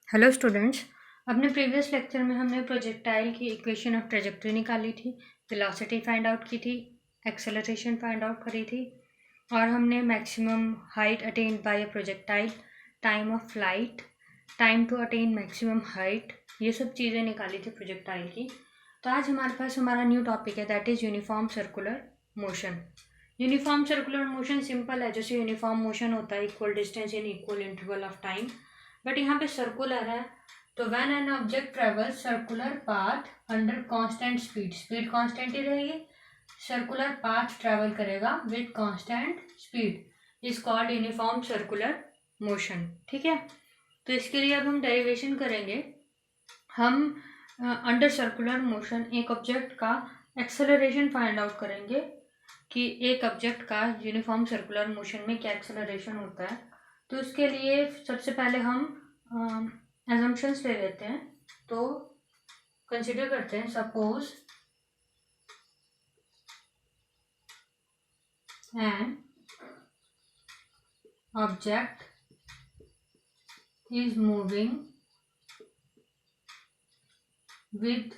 Hello students. अपने previous lecture में हमने प्रोजेक्टाइल की इक्वेशन ऑफ ट्रेजेक्टरी निकाली थी, वेलोसिटी फाइंड आउट की थी, एक्सेलरेशन फाइंड आउट करी थी और हमने maximum height attained by a projectile, time of flight, time to attain maximum height, ये सब चीज़ें निकाली थी प्रोजेक्टाइल की। तो आज हमारे पास हमारा न्यू टॉपिक है, that is uniform circular motion. Uniform circular motion simple है, जैसे यूनिफॉर्म मोशन होता है equal distance in equal interval of time, but यहाँ पे सर्कुलर है। तो when an object travels circular path under constant speed, speed constant ही रहेगी, सर्कुलर पाथ ट्रेवल करेगा with constant speed, is called uniform circular motion. ठीक है, तो इसके लिए अब हम डेरिवेशन करेंगे। हम अंडर सर्कुलर मोशन एक ऑब्जेक्ट का एक्सेलरेशन फाइंड आउट करेंगे कि एक ऑब्जेक्ट का यूनिफॉर्म सर्कुलर मोशन में क्या एक्सेलरेशन होता है। तो उसके लिए सबसे पहले हम assumptions ले लेते हैं। तो कंसिडर करते हैं, suppose an object is moving with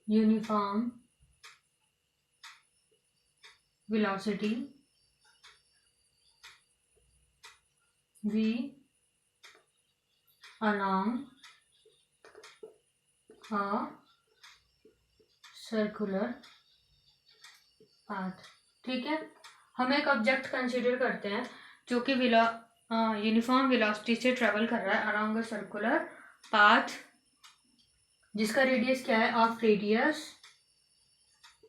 uniform velocity v along a circular path। ठीक है, हम एक ऑब्जेक्ट कंसिडर करते हैं जो कि यूनिफॉर्म वेलोसिटी से ट्रेवल कर रहा है अराउंड अ सर्कुलर पाथ, जिसका रेडियस क्या है, ऑफ रेडियस,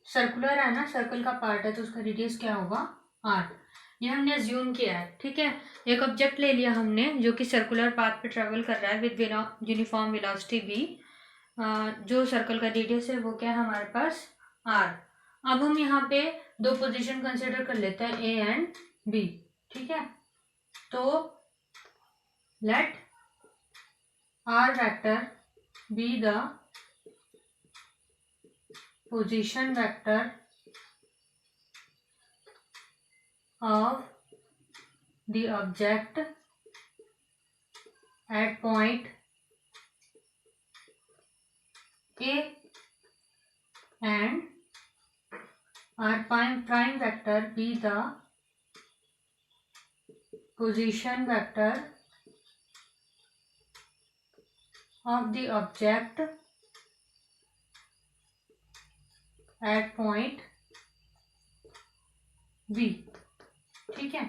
सर्कुलर है ना, सर्कल का पार्ट है तो उसका रेडियस क्या होगा, आर। ये हमने अज्यूम किया है। ठीक है, एक ऑब्जेक्ट ले लिया हमने जो कि सर्कुलर पाथ पे ट्रेवल कर रहा है विद यूनिफॉर्म वेलोसिटी v, जो सर्कल का रेडियस है वो क्या है हमारे पास, आर। अब हम यहाँ पे दो पोजीशन कंसिडर कर लेते हैं, ए एंड बी। ठीक है, तो let R vector be the position vector of the object at point A and R prime vector be the position vector of the object at point B। ठीक है,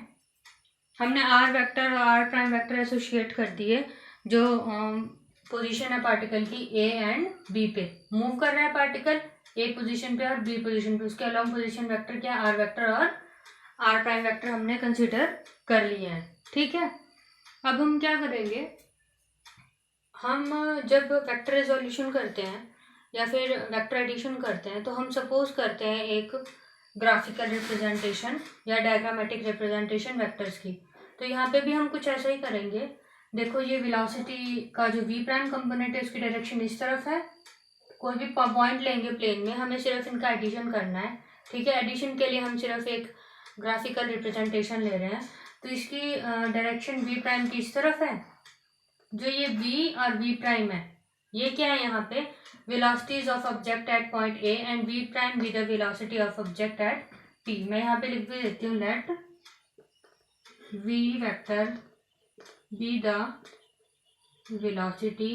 हमने are vector और are prime vector associate कर दिए जो position है particle की A and B पे, मूव कर रहा है पार्टिकल ए पोजीशन पे और बी पोजीशन पे, उसके अलावा पोजीशन वेक्टर क्या है, आर वेक्टर और आर प्राइम वेक्टर हमने कंसिडर कर लिए हैं। ठीक है, अब हम क्या करेंगे, हम जब वेक्टर रेजोल्यूशन करते हैं या फिर वेक्टर एडिशन करते हैं तो हम सपोज करते हैं एक ग्राफिकल रिप्रेजेंटेशन या डायग्रामेटिक रिप्रेजेंटेशन वेक्टर्स की। तो यहाँ पे भी हम कुछ ऐसा ही करेंगे। देखो, ये वेलोसिटी का जो वी प्राइम कंपोनेंट है उसकी डायरेक्शन इस तरफ है। कोई भी पॉइंट लेंगे प्लेन में, हमें सिर्फ इनका एडिशन करना है। ठीक है, एडिशन के लिए हम सिर्फ एक ग्राफिकल रिप्रेजेंटेशन ले रहे हैं। तो इसकी डायरेक्शन वी प्राइम की इस तरफ है। जो ये v और v प्राइम है, ये क्या है यहाँ पे, velocities of object at point A and v prime be the velocity of object at p। मैं यहाँ पे लिख भी देती हूँ, let v vector be the velocity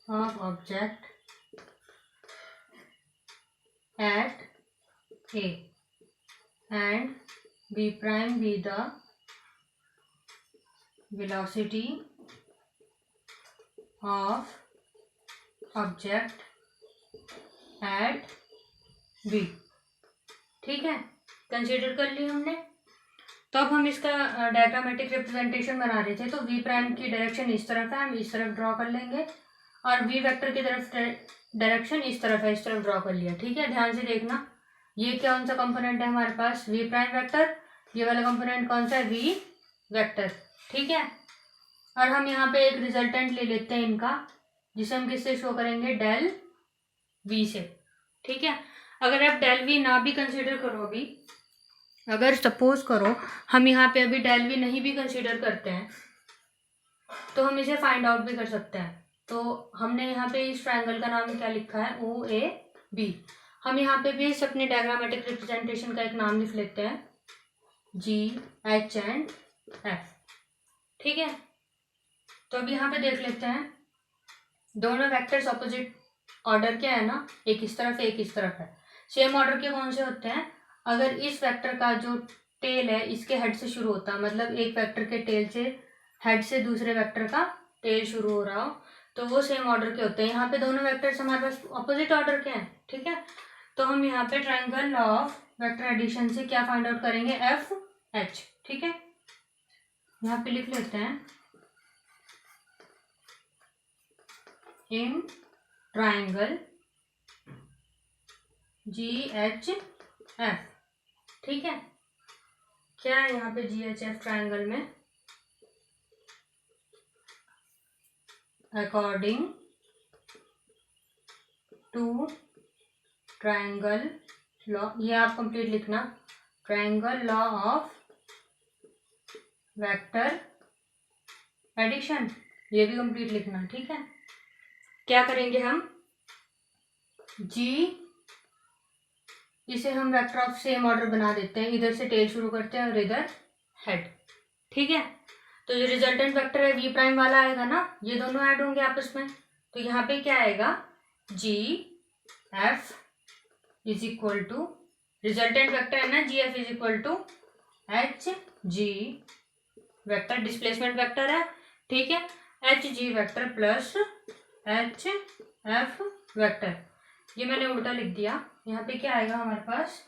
of object at a and v prime be the velocity of object at b। ठीक है, consider कर ली हमने। तो अब हम इसका डायग्रामेटिक रिप्रेजेंटेशन बना रहे थे, तो v प्राइम की डायरेक्शन इस तरफ है, हम इस तरफ ड्रॉ कर लेंगे, और v वेक्टर की तरफ डायरेक्शन इस तरफ है, इस तरफ ड्रॉ कर लिया। ठीक है, ध्यान से देखना, ये कौन सा कंपोनेंट है हमारे पास, v प्राइम वेक्टर, ये वाला कंपोनेंट कौन सा है, v वेक्टर। ठीक है, और हम यहाँ पे एक रिजल्टेंट ले लेते हैं इनका, जिसे हम किससे शो करेंगे, डेल v से। ठीक है, अगर आप डेल v ना भी कंसिडर करो, अभी अगर सपोज करो हम यहाँ पे अभी डेल v नहीं भी कंसिडर करते हैं, तो हम इसे फाइंड आउट भी कर सकते हैं। तो हमने यहाँ पे इस ट्रायंगल का नाम क्या लिखा है, ओ ए बी। हम यहाँ पे भी इस अपने डायग्रामेटिक रिप्रेजेंटेशन का एक नाम लिख लेते हैं, जी एच एंड एफ। ठीक है, तो अब यहाँ पे देख लेते हैं दोनों वेक्टर्स ऑपोजिट ऑर्डर के है ना, एक इस तरफ है एक इस तरफ है। सेम ऑर्डर के कौन से होते हैं, अगर इस वेक्टर का जो टेल है इसके हेड से शुरू होता है, मतलब एक वेक्टर के टेल से हेड से दूसरे वेक्टर का टेल शुरू हो रहा हो, तो वो सेम ऑर्डर के होते हैं। यहाँ पे दोनों वेक्टर्स हमारे पास ऑपोजिट ऑर्डर के हैं। ठीक है, तो हम यहाँ पे triangle law of vector addition से क्या फाइंड आउट करेंगे, एफ एच। ठीक है, यहाँ पे लिख लेते हैं in triangle G H F. ठीक है, क्या है यहाँ पे जी एच एफ ट्रायंगल में, अकॉर्डिंग टू ट्रायंगल लॉ, ये आप कंप्लीट लिखना, triangle law of vector addition, ये भी कंप्लीट लिखना। ठीक है, क्या करेंगे हम, जी इसे हम वेक्टर ऑफ सेम ऑर्डर बना देते हैं, इधर से टेल शुरू करते हैं और इधर हेड। ठीक है, तो जो रिजल्टेंट वेक्टर है वी प्राइम वाला आएगा ना, ये दोनों ऐड होंगे आपस में, तो यहाँ पे क्या आएगा, G F is equal to, resultant vector है ना G F is equal to H G vector, displacement vector है। ठीक है, H G vector plus H F vector, ये मैंने उल्टा लिख दिया। यहाँ पे क्या आएगा हमारे पास,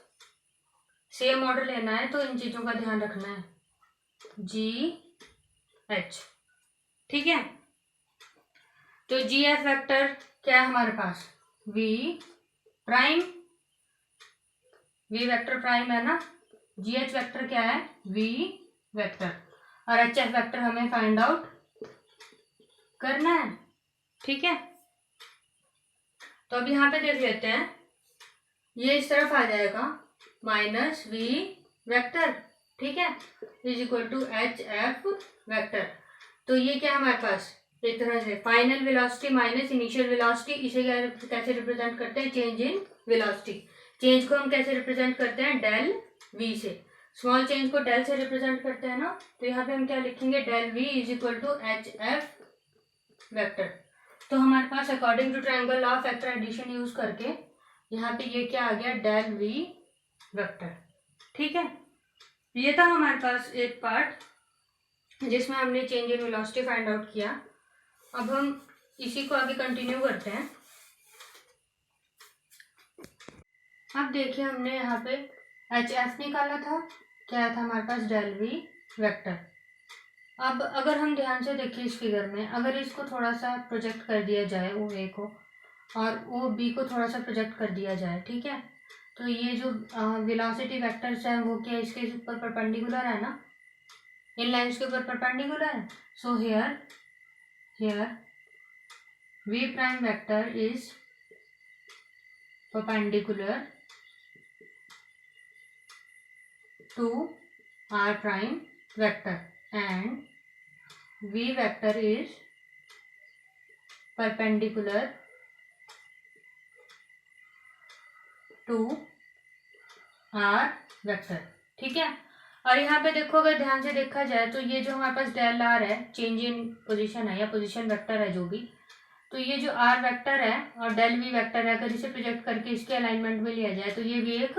सेम ऑर्डर लेना है तो इन चीजों का ध्यान रखना है, जी एच। ठीक है, तो जी एफ वेक्टर क्या है हमारे पास, V prime, V vector prime है ना, जी एच वेक्टर क्या है, वी वेक्टर, और एच एफ वेक्टर हमें फाइंड आउट करना है। ठीक है, तो अब यहाँ पे देख लेते हैं, ये इस तरफ आ जाएगा माइनस वी वेक्टर। ठीक है, is equal to H F vector, तो ये क्या हमारे पास एक तरह से final velocity minus initial velocity, इसे कैसे रिप्रेजेंट करते हैं, चेंज इन वेलोसिटी। चेंज को हम कैसे रिप्रेजेंट करते हैं, डेल वी से, स्मॉल चेंज को डेल से रिप्रेजेंट करते हैं ना, तो यहाँ पे हम क्या लिखेंगे, del V is equal to H F vector. तो हमारे पास according to triangle law of vector addition use करके यहाँ पे ये क्या आ गया, डेल वी वेक्टर। ठीक है, ये था हमारे पास एक पार्ट जिसमें हमने change in velocity find out किया। अब हम इसी को आगे कंटिन्यू करते हैं। अब देखिए हमने यहाँ पे एच एफ निकाला था, क्या था हमारे पास, डेल वी वेक्टर। अब अगर हम ध्यान से देखिए इस फिगर में, अगर इसको थोड़ा सा प्रोजेक्ट कर दिया जाए, ओ ए को और ओ बी को थोड़ा सा प्रोजेक्ट कर दिया जाए, ठीक है, तो ये जो वेलोसिटी वेक्टर्स हैं वो क्या इसके ऊपर परपेंडिकुलर है ना, इन लाइंस के ऊपर परपेंडिकुलर है। So here V prime vector is perpendicular to r prime vector and v vector is perpendicular to r vector। ठीक है, और यहाँ पे देखो अगर ध्यान से देखा जाए तो ये जो हमारे पास डेल आर है, चेंज इन पोजीशन है या पोजीशन वेक्टर है जो भी, तो ये जो आर वेक्टर है और डेल वी वेक्टर है, अगर इसे प्रोजेक्ट करके इसके अलाइनमेंट में लिया जाए तो ये भी एक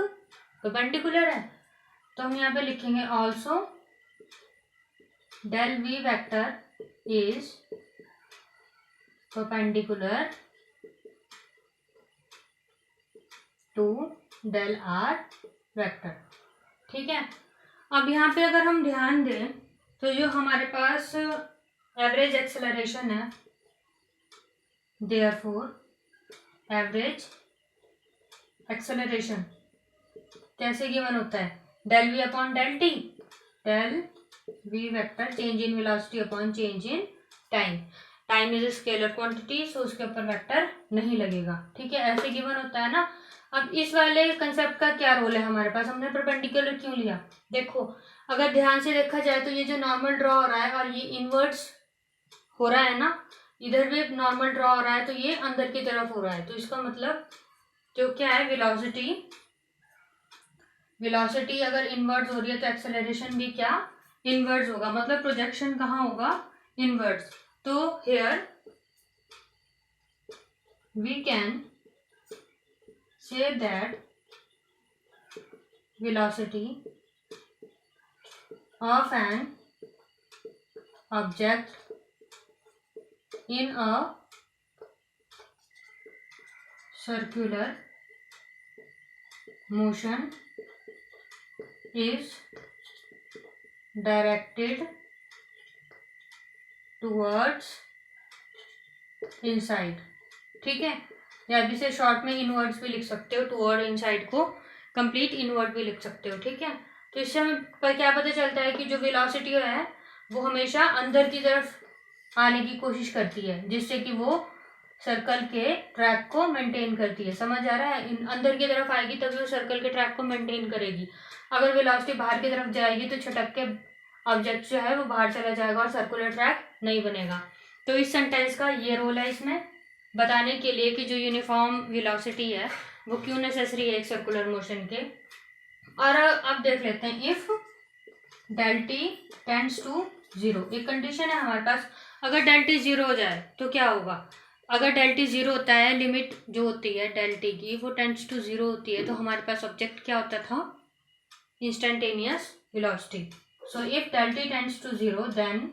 परपेंडिकुलर है। तो हम यहाँ पे लिखेंगे also del V vector is perpendicular to del R vector. ठीक है, अब यहाँ पे अगर हम ध्यान दें तो जो हमारे पास एवरेज एक्सेलरेशन है, therefore एवरेज एक्सेलरेशन कैसे गिवन होता है, del V upon del T, del V vector change in velocity upon change in time. Time is a scalar quantity, so उसके ऊपर वेक्टर नहीं लगेगा। ठीक है, ऐसे गिवन होता है ना। अब इस वाले कंसेप्ट का क्या रोल है हमारे पास, हमने परपेंडिकुलर क्यों लिया, देखो अगर ध्यान से देखा जाए तो ये जो नॉर्मल ड्रॉ हो रहा है और ये इनवर्ड्स हो रहा है ना, इधर भी नॉर्मल ड्रॉ हो रहा है, तो ये अंदर की तरफ हो रहा है, तो इसका मतलब जो क्या है वेलोसिटी अगर इनवर्ड्स हो रही है तो एक्सेलरेशन भी क्या इनवर्ड्स होगा, मतलब प्रोजेक्शन कहाँ होगा इनवर्ड्स। तो here we can say that velocity of an object in a circular motion is directed towards inside। ठीक है, या आप इसे शॉर्ट में इनवर्ड्स भी लिख सकते हो, टूवर्ड इनसाइड को कंप्लीट इनवर्ड भी लिख सकते हो। ठीक है, तो इससे हमें क्या पता चलता है कि जो वेलोसिटी है वो हमेशा अंदर की तरफ आने की कोशिश करती है, जिससे कि वो सर्कल के ट्रैक को मेंटेन करती है। समझ आ रहा है, अंदर की तरफ आएगी तभी वो सर्कल के ट्रैक को मेंटेन करेगी। अगर वेलोसिटी बाहर की तरफ जाएगी तो छटक के ऑब्जेक्ट जो है वो बाहर चला जाएगा और सर्कुलर ट्रैक नहीं बनेगा। तो इस सेंटेंस का ये रोल है इसमें बताने के लिए कि जो यूनिफॉर्म वेलोसिटी है वो क्यों नेसेसरी है एक सर्कुलर मोशन के। और अब देख लेते हैं, if del T tends to zero, एक कंडीशन है हमारे पास, अगर डेल टी जीरो हो जाए तो क्या होगा। अगर डेल टी जीरो होता है, लिमिट जो होती है डेल टी की वो टेंड्स टू जीरो होती है, तो हमारे पास ऑब्जेक्ट क्या होता था instantaneous velocity. So if del T tends to zero then,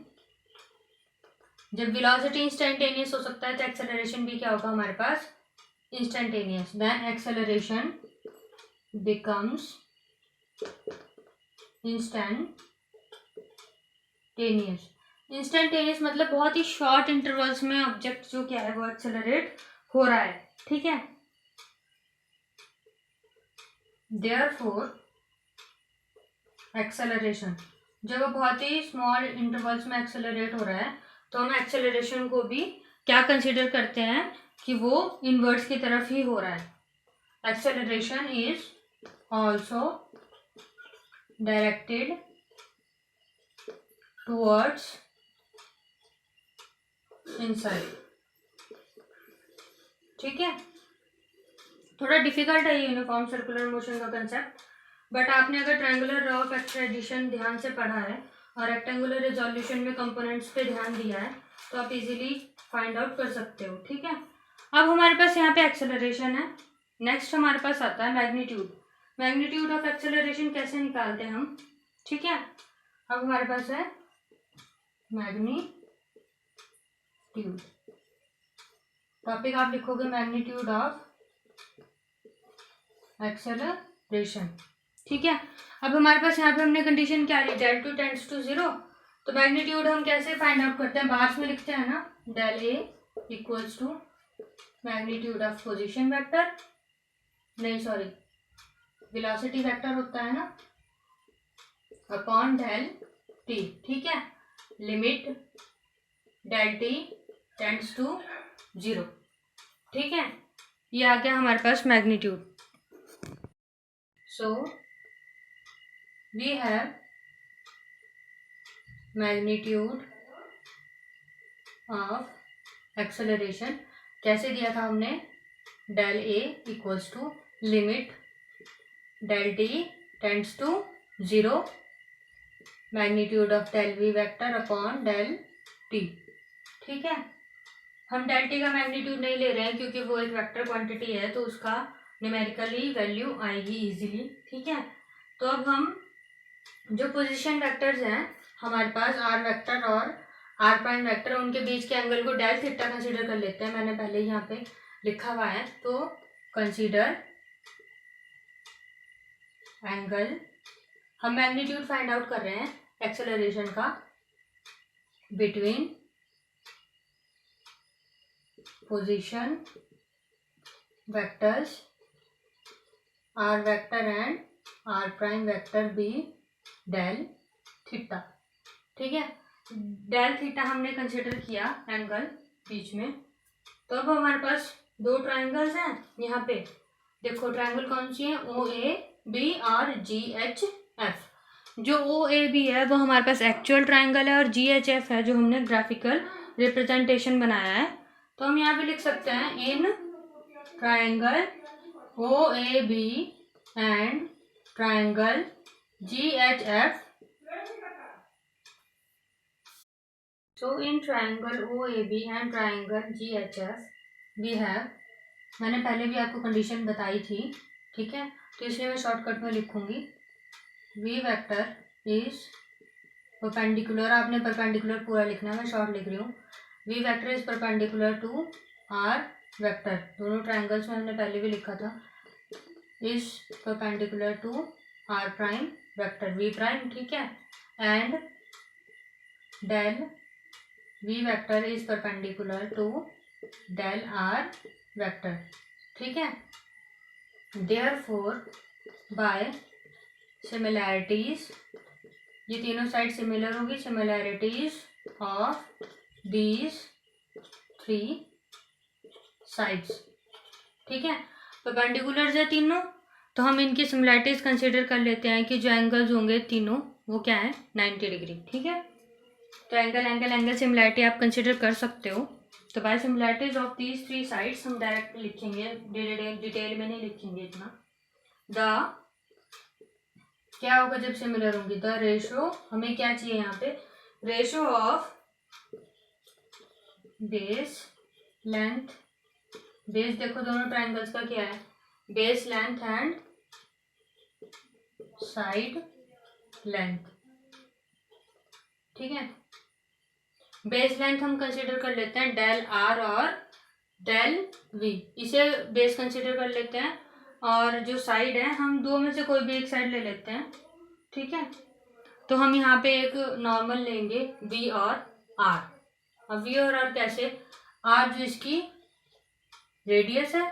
जब वेलोसिटी इंस्टेंटेनियस हो सकता है तो एक्सेलरेशन भी क्या होगा हमारे पास instantaneous. Then acceleration becomes instantaneous मतलब बहुत ही शॉर्ट इंटरवल्स में ऑब्जेक्ट जो क्या है वो एक्सेलरेट हो रहा है। ठीक है, देयरफॉर एक्सेलरेशन, जब वो बहुत ही स्मॉल इंटरवल्स में एक्सेलरेट हो रहा है तो हम एक्सेलरेशन को भी क्या कंसीडर करते हैं कि वो इनवर्ड्स की तरफ ही हो रहा है। Acceleration is also directed towards inside. ठीक है, थोड़ा डिफिकल्ट है यूनिफॉर्म सर्कुलर मोशन का कंसेप्ट, बट आपने अगर ट्रायंगुलर लॉ ऑफ एक्सट्रेडिशन ध्यान से पढ़ा है और रेक्टेंगुलर रिजोल्यूशन में कंपोनेंट्स पे ध्यान दिया है तो आप इजीली फाइंड आउट कर सकते हो। ठीक है, अब हमारे पास यहाँ पे एक्सेलरेशन है, नेक्स्ट हमारे पास आता है मैग्नीट्यूड। मैग्नीट्यूड ऑफ एक्सेलरेशन कैसे निकालते हैं हम। ठीक है, अब हमारे पास है मैग्नीट्यूड, टॉपिक आप लिखोगे मैग्नीट्यूड ऑफ एक्सेलरेशन। ठीक है, अब हमारे पास यहाँ पे हमने कंडीशन क्या ली, del T tends to zero, तो मैग्नीट्यूड हम कैसे फाइंड आउट करते हैं, बार्स में लिखते हैं ना, del A equals to magnitude of position vector, नहीं सॉरी वेलोसिटी वेक्टर होता है ना, अपॉन डेल टी। ठीक है, limit del T tends to zero. ठीक है, ये आ गया हमारे पास magnitude. So we have magnitude of acceleration, कैसे दिया था हमने, del A equals to limit del T tends to zero magnitude of del V vector upon del T. ठीक है, हम डेल टी का मैग्नीट्यूड नहीं ले रहे हैं क्योंकि वो एक वेक्टर क्वांटिटी है तो उसका न्यूमेरिकली वैल्यू आएगी इजीली। ठीक है, तो अब हम जो पोजीशन वेक्टर्स हैं हमारे पास आर वेक्टर और आर प्राइम वेक्टर, उनके बीच के एंगल को डेल थीटा कंसीडर कर लेते हैं। मैंने पहले ही यहाँ पे लिखा हुआ है, तो कंसीडर एंगल, हम मैग्नीट्यूड फाइंड आउट कर रहे हैं एक्सेलरेशन का between position vectors R vector and R prime vector be del theta. ठीक है, डेल थीटा हमने कंसिडर किया एंगल बीच में, तो अब हमारे पास दो ट्रायंगल्स हैं यहाँ पे, देखो ट्रायंगल कौन सी है, ओ ए बी और जी एच एफ। जो ओ ए बी है वो हमारे पास एक्चुअल ट्रायंगल है और जी एच एफ है जो हमने ग्राफिकल रिप्रेजेंटेशन बनाया है, तो हम यहाँ पे लिख सकते हैं in triangle OAB and triangle GHF. So in triangle OAB and triangle GHF we have, मैंने पहले भी आपको कंडीशन बताई थी, ठीक है, तो इसलिए मैं शॉर्टकट में लिखूंगी V वेक्टर इज परपेंडिकुलर. आपने परपेंडिकुलर पूरा लिखना है, मैं शॉर्ट लिख रही हूँ. V vector is perpendicular to R vector. दोनों ट्राइंगल्स में हमने पहले भी लिखा था. Is perpendicular to R prime vector V prime, ठीक है. And del V vector is perpendicular to del R vector, ठीक है. देयरफॉर बाय सिमिलैरिटीज, ये तीनों साइड सिमिलर होगी. सिमिलैरिटीज ऑफ दीज 3 साइड्स, ठीक है. परपेंडिकुलर है तीनों, तो हम इनकी सिमिलैरिटीज कंसीडर कर लेते हैं कि जो एंगल्स होंगे तीनों वो क्या है 90 डिग्री, ठीक है. तो एंगल सिमिलैरिटी आप कंसीडर कर सकते हो. तो by similarities of these 3 sides हम डायरेक्ट लिखेंगे, डिटेल में नहीं लिखेंगे इतना. द क्या होगा जब सिमिलर होंगी, द रेशो, हमें क्या चाहिए यहाँ पे, ratio of base length. Base देखो दोनों ट्राइंगल्स का क्या है, base length and side length, ठीक है. बेस लेंथ हम कंसीडर कर लेते हैं डेल R और डेल V, इसे बेस कंसीडर कर लेते हैं. और जो साइड है हम दो में से कोई भी एक साइड ले लेते हैं, ठीक है. तो हम यहाँ पे एक नॉर्मल लेंगे V और R. अब V और R कैसे, R जो इसकी रेडियस है,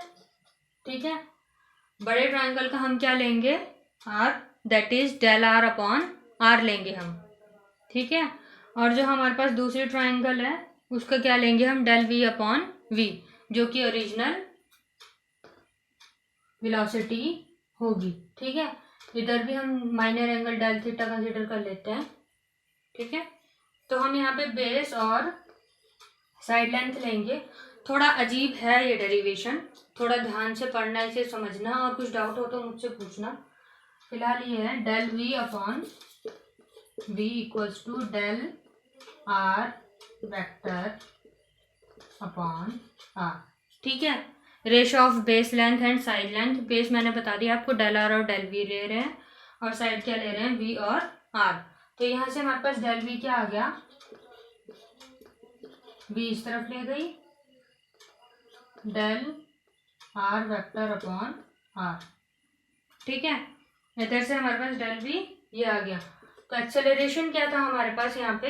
ठीक है. बड़े ट्राइंगल का हम क्या लेंगे R, that is del R upon R लेंगे हम, ठीक है. और जो हमारे पास दूसरी ट्राइंगल है उसका क्या लेंगे हम, डेल V अपॉन V, जो कि ओरिजिनल वेलोसिटी होगी, ठीक है. इधर भी हम minor angle del theta consider कर लेते हैं, ठीक है. तो हम यहाँ पे बेस और साइड लेंथ लेंगे. थोड़ा अजीब है ये डेरिवेशन, थोड़ा ध्यान से पढ़ना, इसे समझना, और कुछ डाउट हो तो मुझसे पूछना. फिलहाल ये है del V upon V equals to del R vector upon R, ठीक है. Ratio of base length and side length, base मैंने बता दिया आपको डेल R और डेल V ले रहे हैं, और साइड क्या ले रहे हैं V और R. तो यहाँ से हमारे पास डेल V क्या आ गया, V इस तरफ ले गई, del R vector upon R, ठीक है. इधर से हमारे पास डेल V ये आ गया. तो एक्सेलरेशन क्या था हमारे पास, यहाँ पे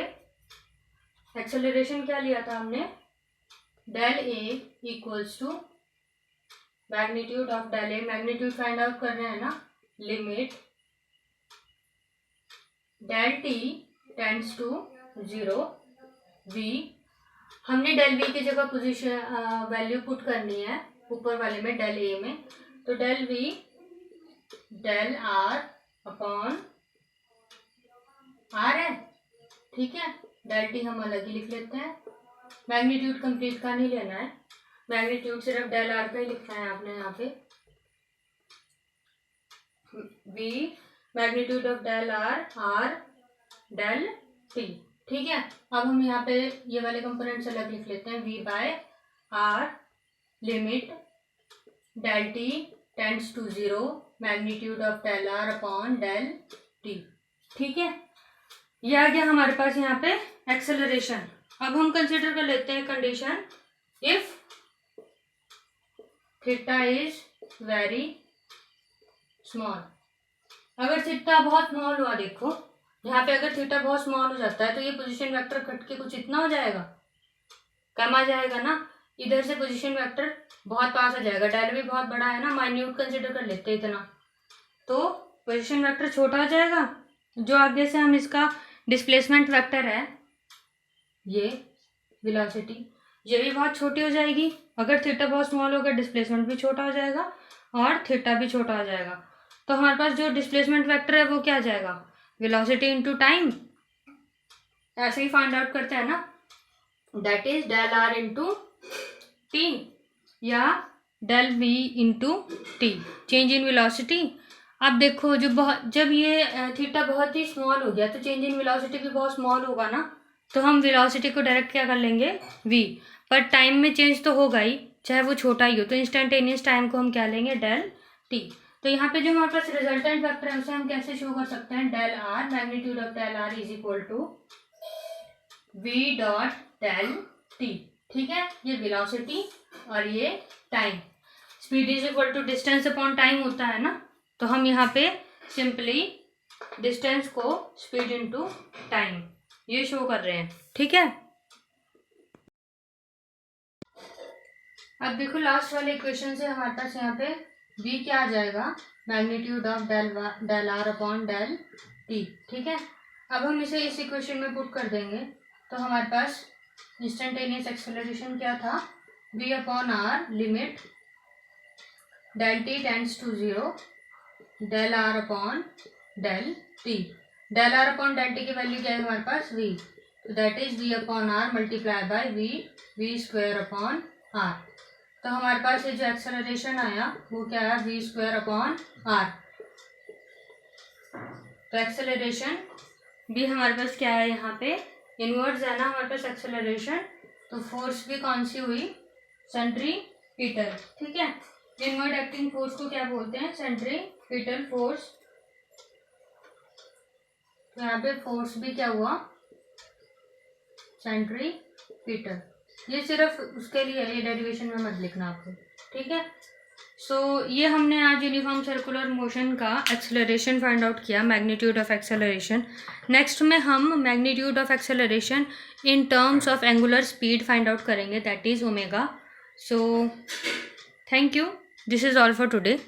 एक्सेलरेशन क्या लिया था हमने, del A equals to magnitude of del A. Magnitude find out कर रहे हैं ना, limit del T tends to 0 V. हमने डेल V की जगह पोजीशन वैल्यू पुट करनी है ऊपर वाले में डेल A में. तो del V del R upon R है, ठीक है. डेल T हम अलग ही लिख लेते हैं. मैग्नीट्यूड कंप्लीट का नहीं लेना है, मैग्नीट्यूड सिर्फ डेल R का ही लिखना है आपने यहाँ पे. V magnitude of del R del T, ठीक है. अब हम यहाँ पे ये वाले कंपोनेंट्स अलग लिख लेते हैं. V by R limit del T tends to 0 magnitude of del R upon del T, ठीक है. ये आ गया हमारे पास यहाँ पे एक्सेलरेशन. अब हम कंसीडर कर लेते हैं condition, if theta is very small. अगर थीटा बहुत स्मॉल हुआ, देखो यहाँ पे अगर थीटा बहुत स्मॉल हो जाता है तो ये पोजीशन वेक्टर घट के कुछ इतना हो जाएगा, कम आ जाएगा ना. इधर से पोजीशन वेक्टर बहुत पास आ जाएगा, डेल भी बहुत बड़ा है ना, माइन्यूट कंसीडर कर लेते हैं इतना, तो पोजीशन वेक्टर छोटा हो जाएगा. जो आगे से हम इसका डिस्प्लेसमेंट वेक्टर है, ये वेलोसिटी, ये भी बहुत छोटी हो जाएगी. अगर थीटा बहुत स्मॉल होगा डिस्प्लेसमेंट भी छोटा हो जाएगा और थीटा भी छोटा हो जाएगा. तो हमारे पास जो डिस्प्लेसमेंट वेक्टर है वो क्या आ जाएगा, वेलोसिटी इनटू टाइम. ऐसे ही फाइंड आउट करते हैं ना. That is del R into T या del V into T, change in velocity. अब देखो जब ये थीटा बहुत ही स्मॉल हो गया तो चेंज इन वेलोसिटी भी बहुत स्मॉल होगा ना, तो हम वेलोसिटी को डायरेक्ट क्या कर लेंगे v, पर टाइम में चेंज तो होगा ही चाहे वो छोटा ही हो, तो इंस्टेंटेनियस टाइम को हम क्या लेंगे डेल t। तो यहाँ पे जो हमारे पास रिजल्टेंट वेक्टर है उसे हम कैसे शो कर सकते हैं, del R magnitude of del R is equal to v dot del t। ठीक है, ये वेलोसिटी और ये time, speed is equal to distance upon time होता है ना, तो हम यहाँ पे सिंपली डिस्टेंस को स्पीड इनटू टाइम ये शो कर रहे हैं। ठीक है, अब देखो लास्ट वाले इक्वेशन से हमारे पास यहाँ पे v क्या आ जाएगा, magnitude of del R upon del t। ठीक है, अब हम इसे इस इक्वेशन में पुट कर देंगे तो हमारे पास इंस्टेंटेनियस एक्सेलरेशन क्या था, v upon R limit del t tends to 0 del R upon del t। Del R upon del t की वैल्यू क्या है हमारे पास v, तो that is v upon R multiply by v square upon R. तो हमारे पास ये जो एक्सेलरेशन आया वो क्या है, v स्क्वायर अपॉन आर। तो एक्सेलरेशन भी हमारे पास क्या है, यहाँ पे इनवर्स है ना हमारे पास एक्सेलरेशन, तो फोर्स भी कौन सी हुई, सेंट्रीपिटल। ठीक है, इनवर्ड एक्टिंग फोर्स को क्या बोलते हैं, सेंट्रीपिटल फोर्स। तो यहाँ पे फोर्स भी क्या हुआ, सेंट्रीपिटल। ये सिर्फ उसके लिए, ये डेरिवेशन में मत लिखना आपको। ठीक है, सो ये हमने आज यूनिफॉर्म सर्कुलर मोशन का एक्सेलरेशन फाइंड आउट किया, मैग्नीट्यूड ऑफ एक्सेलरेशन। नेक्स्ट में हम magnitude of acceleration in terms of angular speed find out करेंगे, that is omega. So thank you, this is all for today.